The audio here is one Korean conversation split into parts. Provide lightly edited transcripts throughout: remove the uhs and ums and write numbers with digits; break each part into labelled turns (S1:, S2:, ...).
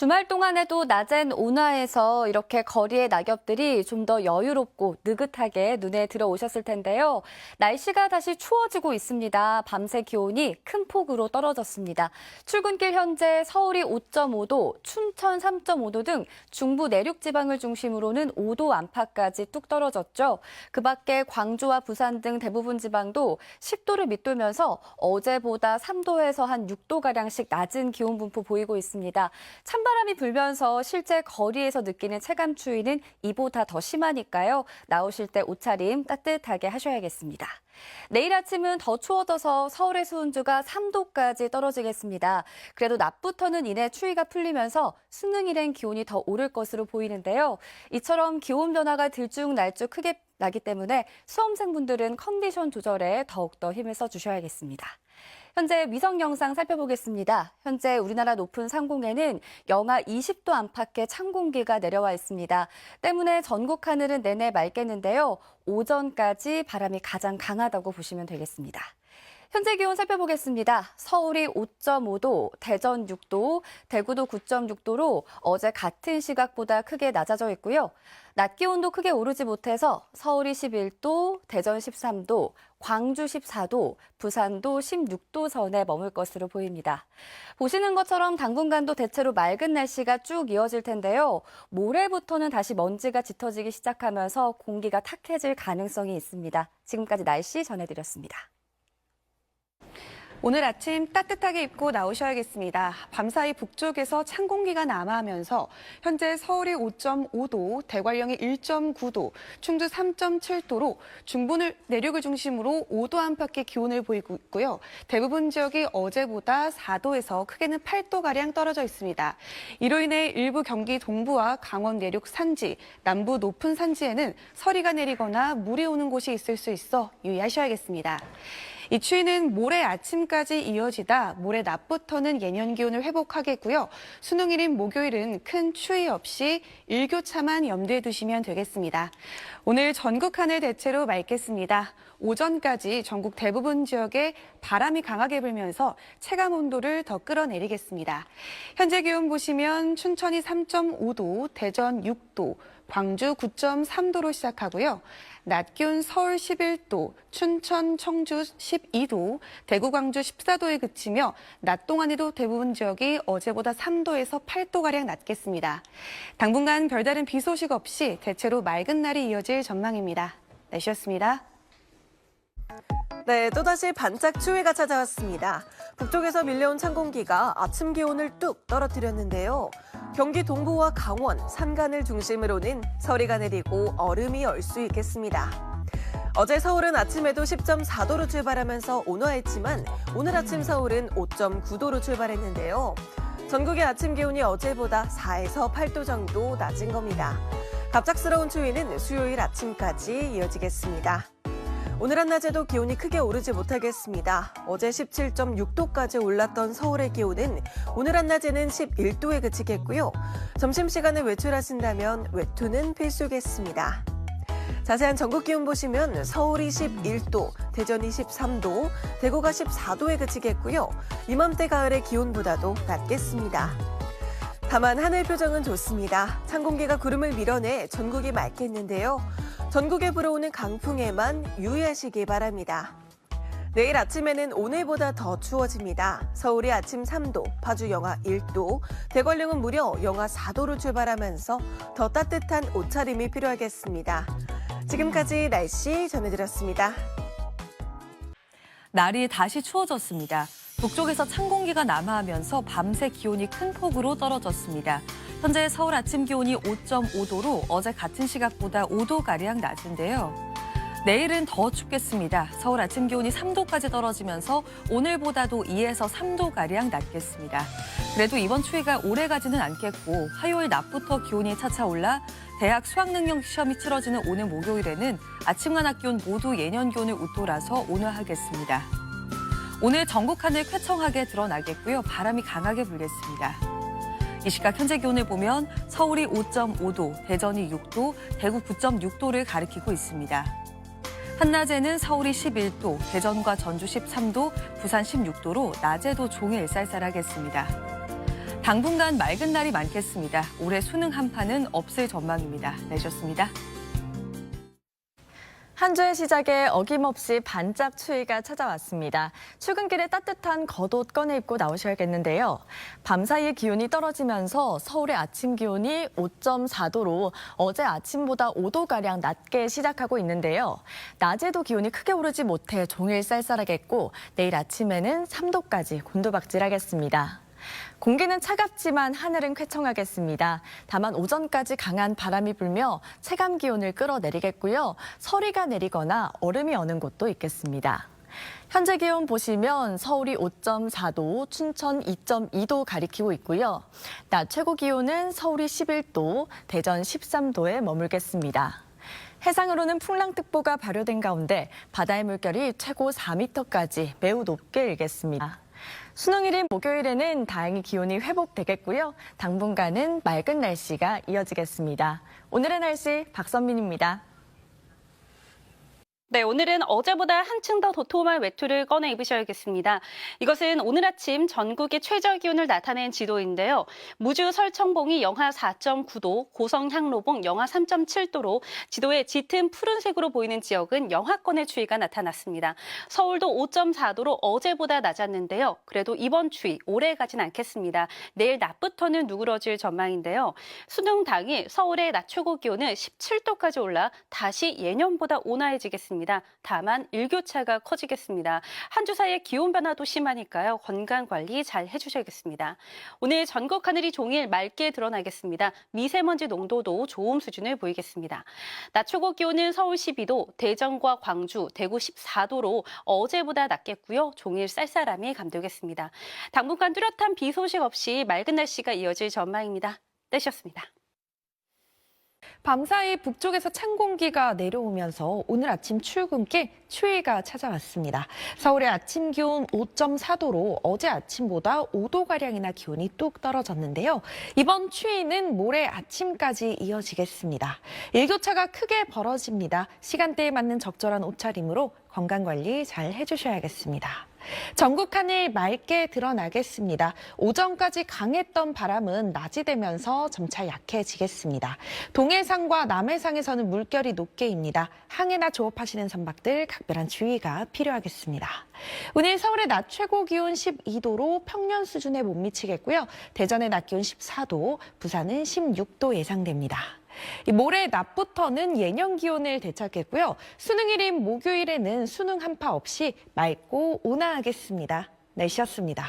S1: 주말 동안에도 낮엔 온화해서 이렇게 거리의 낙엽들이 좀 더 여유롭고 느긋하게 눈에 들어오셨을 텐데요. 날씨가 다시 추워지고 있습니다. 밤새 기온이 큰 폭으로 떨어졌습니다. 출근길 현재 서울이 5.5도, 춘천 3.5도 등 중부 내륙 지방을 중심으로는 5도 안팎까지 뚝 떨어졌죠. 그 밖에 광주와 부산 등 대부분 지방도 10도를 밑돌면서 어제보다 3도에서 한 6도가량씩 낮은 기온 분포 보이고 있습니다. 찬바람이 불면서 실제 거리에서 느끼는 체감 추위는 이보다 더 심하니까요. 나오실 때 옷차림 따뜻하게 하셔야겠습니다. 내일 아침은 더 추워져서 서울의 수온주가 3도까지 떨어지겠습니다. 그래도 낮부터는 이내 추위가 풀리면서 수능일엔 기온이 더 오를 것으로 보이는데요. 이처럼 기온 변화가 들쭉날쭉 크게 나기 때문에 수험생분들은 컨디션 조절에 더욱더 힘을 써주셔야겠습니다. 현재 위성 영상 살펴보겠습니다. 현재 우리나라 높은 상공에는 영하 20도 안팎의 찬 공기가 내려와 있습니다. 때문에 전국 하늘은 내내 맑겠는데요. 오전까지 바람이 가장 강하다고 보시면 되겠습니다. 현재 기온 살펴보겠습니다. 서울이 5.5도, 대전 6도, 대구도 9.6도로 어제 같은 시각보다 크게 낮아져 있고요. 낮 기온도 크게 오르지 못해서 서울이 11도, 대전 13도, 광주 14도, 부산도 16도 선에 머물 것으로 보입니다. 보시는 것처럼 당분간도 대체로 맑은 날씨가 쭉 이어질 텐데요. 모레부터는 다시 먼지가 짙어지기 시작하면서 공기가 탁해질 가능성이 있습니다. 지금까지 날씨 전해드렸습니다.
S2: 오늘 아침 따뜻하게 입고 나오셔야겠습니다. 밤사이 북쪽에서 찬 공기가 남하하면서 현재 서울이 5.5도, 대관령이 1.9도, 충주 3.7도로 중부 내륙을 중심으로 5도 안팎의 기온을 보이고 있고요. 대부분 지역이 어제보다 4도에서 크게는 8도가량 떨어져 있습니다. 이로 인해 일부 경기 동부와 강원 내륙 산지, 남부 높은 산지에는 서리가 내리거나 물이 오는 곳이 있을 수 있어 유의하셔야겠습니다. 이 추위는 모레 아침까지 이어지다 모레 낮부터는 예년 기온을 회복하겠고요. 수능일인 목요일은 큰 추위 없이 일교차만 염두에 두시면 되겠습니다. 오늘 전국 하늘 대체로 맑겠습니다. 오전까지 전국 대부분 지역에 바람이 강하게 불면서 체감 온도를 더 끌어내리겠습니다. 현재 기온 보시면 춘천이 3.5도, 대전 6도, 광주 9.3도로 시작하고요. 낮 기온 서울 11도, 춘천, 청주 12도, 대구, 광주 14도에 그치며 낮 동안에도 대부분 지역이 어제보다 3도에서 8도가량 낮겠습니다. 당분간 별다른 비 소식 없이 대체로 맑은 날이 이어질 전망입니다. 날씨였습니다.
S3: 네, 또다시 반짝 추위가 찾아왔습니다. 북쪽에서 밀려온 찬 공기가 아침 기온을 뚝 떨어뜨렸는데요. 경기 동부와 강원, 산간을 중심으로는 서리가 내리고 얼음이 얼 수 있겠습니다. 어제 서울은 아침에도 10.4도로 출발하면서 온화했지만 오늘 아침 서울은 5.9도로 출발했는데요. 전국의 아침 기온이 어제보다 4에서 8도 정도 낮은 겁니다. 갑작스러운 추위는 수요일 아침까지 이어지겠습니다. 오늘 한낮에도 기온이 크게 오르지 못하겠습니다. 어제 17.6도까지 올랐던 서울의 기온은 오늘 한낮에는 11도에 그치겠고요. 점심시간에 외출하신다면 외투는 필수겠습니다. 자세한 전국 기온 보시면 서울이 11도, 대전이 13도, 대구가 14도에 그치겠고요. 이맘때 가을의 기온보다도 낮겠습니다. 다만 하늘 표정은 좋습니다. 찬 공기가 구름을 밀어내 전국이 맑겠는데요. 전국에 불어오는 강풍에만 유의하시기 바랍니다. 내일 아침에는 오늘보다 더 추워집니다. 서울이 아침 3도, 파주 영하 1도, 대관령은 무려 영하 4도로 출발하면서 더 따뜻한 옷차림이 필요하겠습니다. 지금까지 날씨 전해드렸습니다.
S4: 날이 다시 추워졌습니다. 북쪽에서 찬 공기가 남하하면서 밤새 기온이 큰 폭으로 떨어졌습니다. 현재 서울 아침 기온이 5.5도로 어제 같은 시각보다 5도가량 낮은데요. 내일은 더 춥겠습니다. 서울 아침 기온이 3도까지 떨어지면서 오늘보다도 2에서 3도가량 낮겠습니다. 그래도 이번 추위가 오래가지는 않겠고 화요일 낮부터 기온이 차차 올라 대학 수학능력 시험이 치러지는 오늘 목요일에는 아침과 낮 기온 모두 예년 기온을 웃돌아서 온화하겠습니다. 오늘 전국 하늘 쾌청하게 드러나겠고요. 바람이 강하게 불겠습니다. 이 시각 현재 기온을 보면 서울이 5.5도, 대전이 6도, 대구 9.6도를 가리키고 있습니다. 한낮에는 서울이 11도, 대전과 전주 13도, 부산 16도로 낮에도 종일 쌀쌀하겠습니다. 당분간 맑은 날이 많겠습니다. 올해 수능 한파는 없을 전망입니다. 내셨습니다.
S5: 한 주의 시작에 어김없이 반짝 추위가 찾아왔습니다. 출근길에 따뜻한 겉옷 꺼내 입고 나오셔야겠는데요. 밤사이에 기온이 떨어지면서 서울의 아침 기온이 5.4도로 어제 아침보다 5도가량 낮게 시작하고 있는데요. 낮에도 기온이 크게 오르지 못해 종일 쌀쌀하겠고 내일 아침에는 3도까지 곤두박질하겠습니다. 공기는 차갑지만 하늘은 쾌청하겠습니다. 다만 오전까지 강한 바람이 불며 체감 기온을 끌어내리겠고요. 서리가 내리거나 얼음이 어는 곳도 있겠습니다. 현재 기온 보시면 서울이 5.4도, 춘천 2.2도 가리키고 있고요. 낮 최고 기온은 서울이 11도, 대전 13도에 머물겠습니다. 해상으로는 풍랑특보가 발효된 가운데 바다의 물결이 최고 4m까지 매우 높게 일겠습니다. 수능일인 목요일에는 다행히 기온이 회복되겠고요. 당분간은 맑은 날씨가 이어지겠습니다. 오늘의 날씨 박선민입니다.
S6: 네, 오늘은 어제보다 한층 더 도톰한 외투를 꺼내 입으셔야겠습니다. 이것은 오늘 아침 전국의 최저 기온을 나타낸 지도인데요. 무주 설청봉이 영하 4.9도, 고성 향로봉 영하 3.7도로 지도에 짙은 푸른색으로 보이는 지역은 영하권의 추위가 나타났습니다. 서울도 5.4도로 어제보다 낮았는데요. 그래도 이번 추위 오래 가진 않겠습니다. 내일 낮부터는 누그러질 전망인데요. 수능 당일 서울의 낮 최고 기온은 17도까지 올라 다시 예년보다 온화해지겠습니다. 다만 일교차가 커지겠습니다. 한 주 사이에 기온 변화도 심하니까요. 건강 관리 잘 해주셔야겠습니다. 오늘 전국 하늘이 종일 맑게 드러나겠습니다. 미세먼지 농도도 좋음 수준을 보이겠습니다. 낮 최고 기온은 서울 12도, 대전과 광주, 대구 14도로 어제보다 낮겠고요. 종일 쌀쌀함이 감도겠습니다. 당분간 뚜렷한 비 소식 없이 맑은 날씨가 이어질 전망입니다. 떼셨습니다.
S2: 밤사이 북쪽에서 찬 공기가 내려오면서 오늘 아침 출근길 추위가 찾아왔습니다. 서울의 아침 기온 5.4도로 어제 아침보다 5도가량이나 기온이 뚝 떨어졌는데요. 이번 추위는 모레 아침까지 이어지겠습니다. 일교차가 크게 벌어집니다. 시간대에 맞는 적절한 옷차림으로 건강관리 잘 해주셔야겠습니다. 전국 하늘 맑게 드러나겠습니다. 오전까지 강했던 바람은 낮이 되면서 점차 약해지겠습니다. 동해상과 남해상에서는 물결이 높게 입니다. 항해나 조업하시는 선박들 각별한 주의가 필요하겠습니다. 오늘 서울의 낮 최고 기온 12도로 평년 수준에 못 미치겠고요. 대전의 낮 기온 14도, 부산은 16도 예상됩니다. 모레 낮부터는 예년 기온을 되찾겠고요. 수능일인 목요일에는 수능 한파 없이 맑고 온화하겠습니다. 날씨였습니다.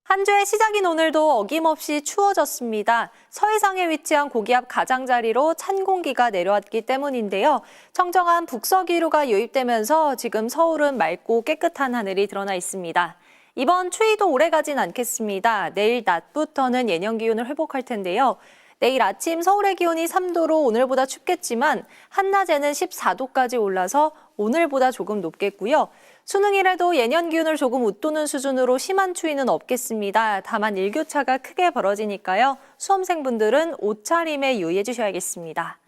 S7: 한 주의 시작인 오늘도 어김없이 추워졌습니다. 서해상에 위치한 고기압 가장자리로 찬 공기가 내려왔기 때문인데요. 청정한 북서기류가 유입되면서 지금 서울은 맑고 깨끗한 하늘이 드러나 있습니다. 이번 추위도 오래 가진 않겠습니다. 내일 낮부터는 예년 기온을 회복할 텐데요. 내일 아침 서울의 기온이 3도로 오늘보다 춥겠지만 한낮에는 14도까지 올라서 오늘보다 조금 높겠고요. 수능일에도 예년 기온을 조금 웃도는 수준으로 심한 추위는 없겠습니다. 다만 일교차가 크게 벌어지니까요. 수험생분들은 옷차림에 유의해 주셔야겠습니다.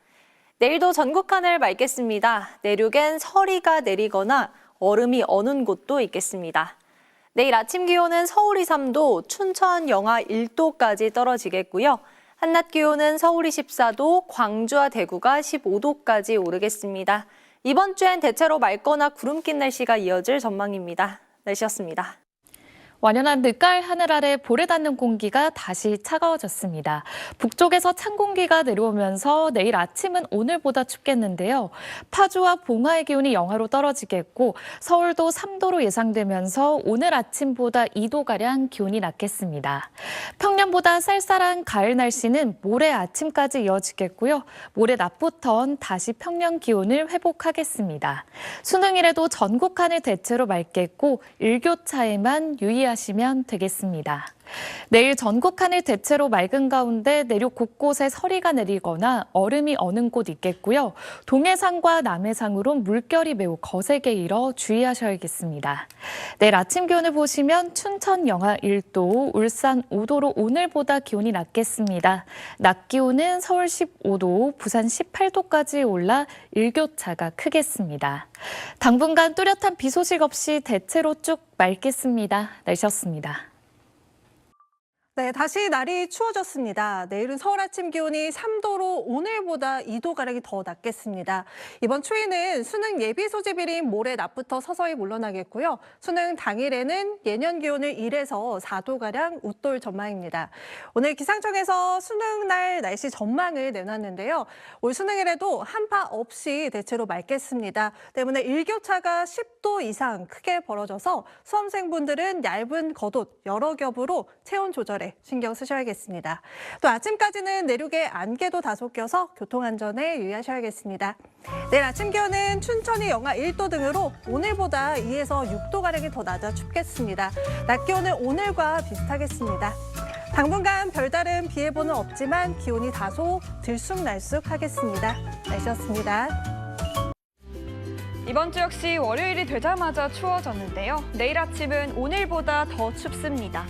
S7: 내일도 전국 하늘 맑겠습니다. 내륙엔 서리가 내리거나 얼음이 어는 곳도 있겠습니다. 내일 아침 기온은 서울이 3도, 춘천 영하 1도까지 떨어지겠고요. 한낮 기온은 서울이 14도, 광주와 대구가 15도까지 오르겠습니다. 이번 주엔 대체로 맑거나 구름 낀 날씨가 이어질 전망입니다. 날씨였습니다.
S5: 완연한 늦가을 하늘 아래 볼에 닿는 공기가 다시 차가워졌습니다. 북쪽에서 찬 공기가 내려오면서 내일 아침은 오늘보다 춥겠는데요. 파주와 봉화의 기온이 영하로 떨어지겠고 서울도 3도로 예상되면서 오늘 아침보다 2도가량 기온이 낮겠습니다. 평년보다 쌀쌀한 가을 날씨는 모레 아침까지 이어지겠고요. 모레 낮부턴 다시 평년 기온을 회복하겠습니다. 수능일에도 전국 하늘 대체로 맑겠고 일교차에만 유의하시면 되겠습니다. 내일 전국 하늘 대체로 맑은 가운데 내륙 곳곳에 서리가 내리거나 얼음이 어는 곳 있겠고요. 동해상과 남해상으론 물결이 매우 거세게 일어 주의하셔야겠습니다. 내일 아침 기온을 보시면 춘천 영하 1도, 울산 5도로 오늘보다 기온이 낮겠습니다. 낮 기온은 서울 15도, 부산 18도까지 올라 일교차가 크겠습니다. 당분간 뚜렷한 비 소식 없이 대체로 쭉 맑겠습니다. 날씨였습니다.
S8: 네, 다시 날이 추워졌습니다. 내일은 서울 아침 기온이 3도로 오늘보다 2도가량이 더 낮겠습니다. 이번 추위는 수능 예비 소집일인 모레 낮부터 서서히 물러나겠고요. 수능 당일에는 예년 기온을 1에서 4도가량 웃돌 전망입니다. 오늘 기상청에서 수능 날 날씨 전망을 내놨는데요. 올 수능일에도 한파 없이 대체로 맑겠습니다. 때문에 일교차가 10도 이상 크게 벌어져서 수험생분들은 얇은 겉옷 여러 겹으로 체온 조절에 신경 쓰셔야겠습니다. 또 아침까지는 내륙에 안개도 다소 껴서 교통안전에 유의하셔야겠습니다. 내일 아침 기온은 춘천이 영하 1도 등으로 오늘보다 2에서 6도가량이 더 낮아 춥겠습니다. 낮 기온은 오늘과 비슷하겠습니다. 당분간 별다른 비 예보는 없지만 기온이 다소 들쑥날쑥하겠습니다. 날씨였습니다.
S9: 이번 주 역시 월요일이 되자마자 추워졌는데요. 내일 아침은 오늘보다 더 춥습니다.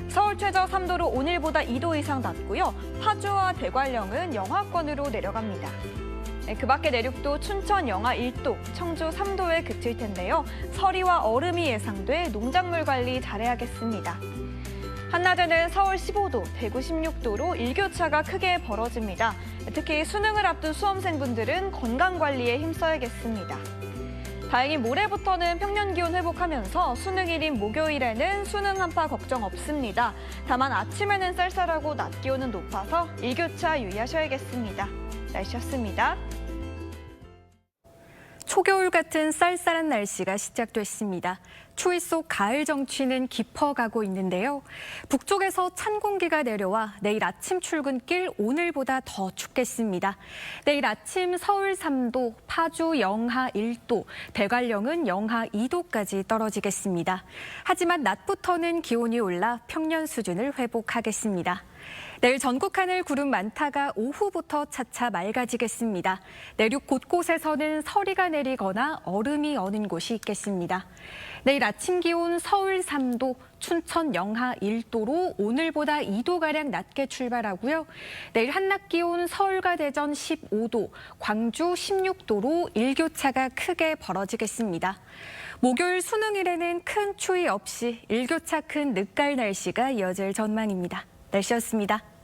S9: 서울 최저 3도로 오늘보다 2도 이상 낮고요. 파주와 대관령은 영하권으로 내려갑니다. 그 밖에 내륙도 춘천 영하 1도, 청주 3도에 그칠 텐데요. 서리와 얼음이 예상돼 농작물 관리 잘해야겠습니다. 한낮에는 서울 15도, 대구 16도로 일교차가 크게 벌어집니다. 특히 수능을 앞둔 수험생분들은 건강관리에 힘써야겠습니다. 다행히 모레부터는 평년 기온 회복하면서 수능일인 목요일에는 수능 한파 걱정 없습니다. 다만 아침에는 쌀쌀하고 낮 기온은 높아서 일교차 유의하셔야겠습니다. 날씨였습니다.
S10: 초겨울 같은 쌀쌀한 날씨가 시작됐습니다. 추위 속 가을 정취는 깊어가고 있는데요. 북쪽에서 찬 공기가 내려와 내일 아침 출근길 오늘보다 더 춥겠습니다. 내일 아침 서울 3도, 파주 영하 1도, 대관령은 영하 2도까지 떨어지겠습니다. 하지만 낮부터는 기온이 올라 평년 수준을 회복하겠습니다. 내일 전국 하늘 구름 많다가 오후부터 차차 맑아지겠습니다. 내륙 곳곳에서는 서리가 내리거나 얼음이 어는 곳이 있겠습니다. 내일 아침 기온 서울 3도, 춘천 영하 1도로 오늘보다 2도가량 낮게 출발하고요. 내일 한낮 기온 서울과 대전 15도, 광주 16도로 일교차가 크게 벌어지겠습니다. 목요일 수능일에는 큰 추위 없이 일교차 큰 늦가을 날씨가 이어질 전망입니다. 날씨였습니다.